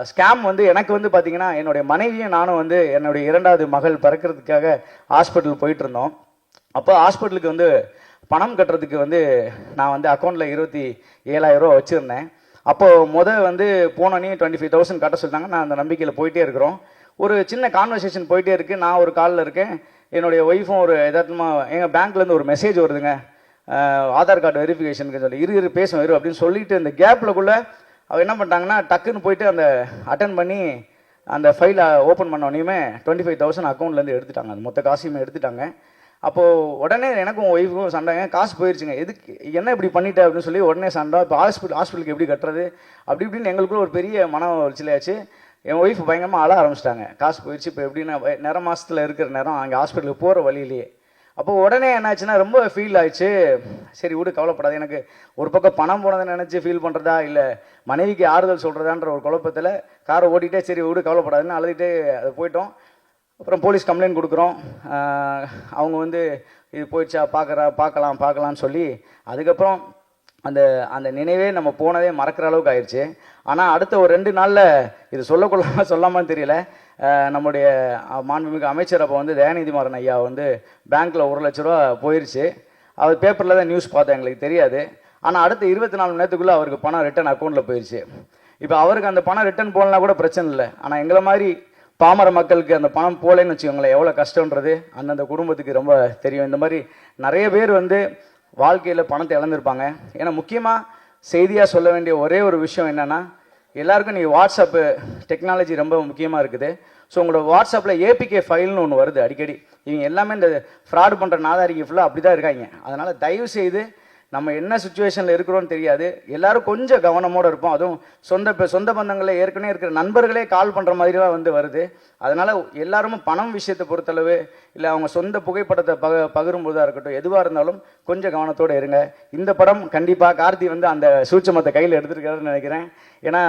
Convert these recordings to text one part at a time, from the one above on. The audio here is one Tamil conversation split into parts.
ஸ்கேம் வந்து எனக்கு வந்து பார்த்தீங்கன்னா என்னுடைய மனைவியும் நானும் வந்து என்னுடைய இரண்டாவது மகள் பிறக்கிறதுக்காக ஹாஸ்பிட்டல் போயிட்டு இருந்தோம். அப்போ ஹாஸ்பிட்டலுக்கு வந்து பணம் கட்டுறதுக்கு வந்து நான் வந்து அக்கௌண்ட்டில் 27,000 ரூபா வச்சுருந்தேன். அப்போது வந்து போனோன்னே 25,000 கட்ட சொல்லிட்டாங்க. நான் அந்த நம்பிக்கையில் போயிட்டே இருக்கிறோம். ஒரு சின்ன கான்வர்சேஷன் போயிட்டே இருக்குது. நான் ஒரு காலில் இருக்கேன், என்னுடைய ஒய்ஃபும் ஒரு எதார்த்தமாக எங்கள் பேங்க்லேருந்து ஒரு மெசேஜ் வருதுங்க, ஆதார் கார்டு வெரிஃபிகேஷனுக்கு சொல்லி இரு பேசும் இரு அப்படின்னு சொல்லிட்டு இந்த கேப்லக்குள்ளே அவள் என்ன பண்ணிட்டாங்கன்னா டக்குன்னு போயிட்டு அந்த அட்டன் பண்ணி அந்த ஃபைலை ஓப்பன் பண்ணோன்னே 25,000 அக்கௌண்ட்லேருந்து எடுத்துட்டாங்க. அந்த மொத்த காசையுமே எடுத்துட்டாங்க. அப்போது உடனே எனக்கும் ஒய்ஃபுக்கும் சண்டைங்க, காசு போயிடுச்சுங்க, எதுக்கு என்ன இப்படி பண்ணிட்டேன் அப்படின்னு சொல்லி உடனே சண்டை. இப்போ ஹாஸ்பிட்டலுக்கு எப்படி கட்டுறது அப்படி இப்படின்னு எங்களுக்குள்ள ஒரு பெரிய மன உளைச்சலாச்சு. என் ஒய்ஃப் பயங்கரமாக அழ ஆரம்பிச்சிட்டாங்க. காசு போயிடுச்சு, இப்போ எப்படின்னா நிற மாதத்தில் இருக்கிற நேரம் அங்கே ஹாஸ்பிட்டலுக்கு போகிற வழியிலேயே. அப்போ உடனே என்னாச்சுன்னா ரொம்ப ஃபீல் ஆயிடுச்சு. சரி விடு, கவலைப்படாது. எனக்கு ஒரு பக்கம் பணம் போனதை நினச்சி ஃபீல் பண்ணுறதா இல்லை மனைவிக்கு ஆறுதல் சொல்கிறதான்ற ஒரு குழப்பத்தில் காரை ஓட்டிகிட்டே சரி விடு கவலைப்படாதுன்னு அழுதுகிட்டே அதை போயிட்டோம். அப்புறம் போலீஸ் கம்ப்ளைண்ட் கொடுக்குறோம். அவங்க வந்து இது போயிடுச்சா பார்க்கலான்னு சொல்லி அதுக்கப்புறம் அந்த அந்த நினைவே நம்ம போனதே மறக்கிற அளவுக்கு ஆயிடுச்சு. ஆனால் அடுத்த ஒரு 2 நாளில் இது சொல்லாமான்னு தெரியல, நம்முடைய மாண்புமிகு அமைச்சர் அப்போ வந்து தயாநிதி மாறன் ஐயா வந்து பேங்க்கில் 1,00,000 ரூபா போயிடுச்சு. அவர் பேப்பரில் தான் நியூஸ் பார்த்தேன், எங்களுக்கு தெரியாது. ஆனால் அடுத்த 24 மணி நேரத்துக்குள்ளே அவருக்கு பணம் ரிட்டன் அக்கௌண்ட்டில் போயிடுச்சு. இப்போ அவருக்கு அந்த பணம் ரிட்டன் போகலனா கூட பிரச்சனை இல்லை. ஆனால் எங்களை மாதிரி பாமர மக்களுக்கு அந்த பணம் போகலன்னு வச்சுக்கோங்களேன், எவ்வளோ கஷ்டன்றது அந்தந்த குடும்பத்துக்கு ரொம்ப தெரியும். இந்த மாதிரி நிறைய பேர் வந்து வாழ்க்கையில் பணத்தை இழந்திருப்பாங்க. ஏன்னா முக்கியமாக செய்தியாக சொல்ல வேண்டிய ஒரே ஒரு விஷயம் என்னென்னா, எல்லாருக்கும் நீங்கள் வாட்ஸ்அப்பு டெக்னாலஜி ரொம்ப முக்கியமாக இருக்குது. ஸோ உங்களோட வாட்ஸ்அப்பில் ஏபிகே ஃபைல்னு ஒன்று வருது அடிக்கடி. இவங்க எல்லாமே இந்த ஃப்ராடு பண்ணுற நாதாரிக்கு ஃபுல்லாக அப்படி தான் இருக்காங்க. அதனால் தயவு செய்து நம்ம என்ன சுச்சுவேஷனில் இருக்கிறோன்னு தெரியாது, எல்லாரும் கொஞ்சம் கவனமோடு இருப்போம். அதுவும் சொந்த பந்தங்களே ஏற்கனவே இருக்கிற நண்பர்களே கால் பண்ணுற மாதிரிலாம் வந்து வருது. அதனால் எல்லாருமே பணம் விஷயத்தை பொறுத்தளவு இல்லை அவங்க சொந்த புகைப்படத்தை பகிரும்போதாக இருக்கட்டும், எதுவாக இருந்தாலும் கொஞ்சம் கவனத்தோடு இருங்க. இந்த படம் கண்டிப்பாக கார்த்தி வந்து அந்த சூட்சமத்தை கையில் எடுத்துருக்காருன்னு நினைக்கிறேன். ஏன்னா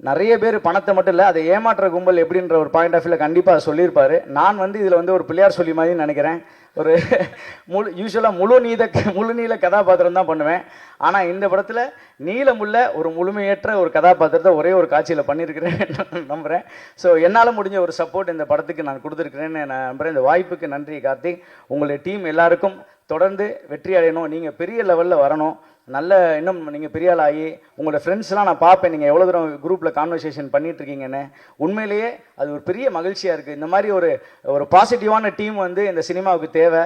நிறைய பேர் பணத்தை மட்டும் இல்லை, அதை ஏமாற்ற கும்பல் எப்படின்ற ஒரு பாயிண்ட் ஆஃப் வியூவில் கண்டிப்பாக சொல்லியிருப்பார். நான் வந்து இதில் வந்து ஒரு பிள்ளையார் சொல்லி மாதிரி நினைக்கிறேன். ஒரு யூஸ்வலாக முழு நீள கதாபாத்திரம் தான் பண்ணுவேன். ஆனால் இந்த படத்தில் நீளமுள்ள ஒரு முழுமையற்ற ஒரு கதாபாத்திரத்தை ஒரே ஒரு காட்சியில் பண்ணியிருக்கிறேன் நம்புகிறேன். ஸோ என்னால் முடிஞ்ச ஒரு சப்போர்ட் இந்த படத்துக்கு நான் கொடுத்துருக்கிறேன்னு நான் நம்புகிறேன். இந்த வாய்ப்புக்கு நன்றி கார்த்திக். உங்களுடைய டீம் எல்லாருக்கும் தொடர்ந்து வெற்றி அடையணும், நீங்கள் பெரிய லெவலில் வரணும், நல்ல இன்னும் நீங்கள் பெரிய ஆள் ஆகி உங்களோட ஃப்ரெண்ட்ஸ்லாம் நான் பார்ப்பேன் நீங்கள் எவ்வளோ தூரம் குரூப்பில் கான்வர்சேஷன் பண்ணிகிட்ருக்கீங்கன்னு. உண்மையிலேயே அது ஒரு பெரிய மகிழ்ச்சியாக இருக்குது. இந்த மாதிரி ஒரு பாசிட்டிவான டீம் வந்து இந்த சினிமாவுக்கு தேவை.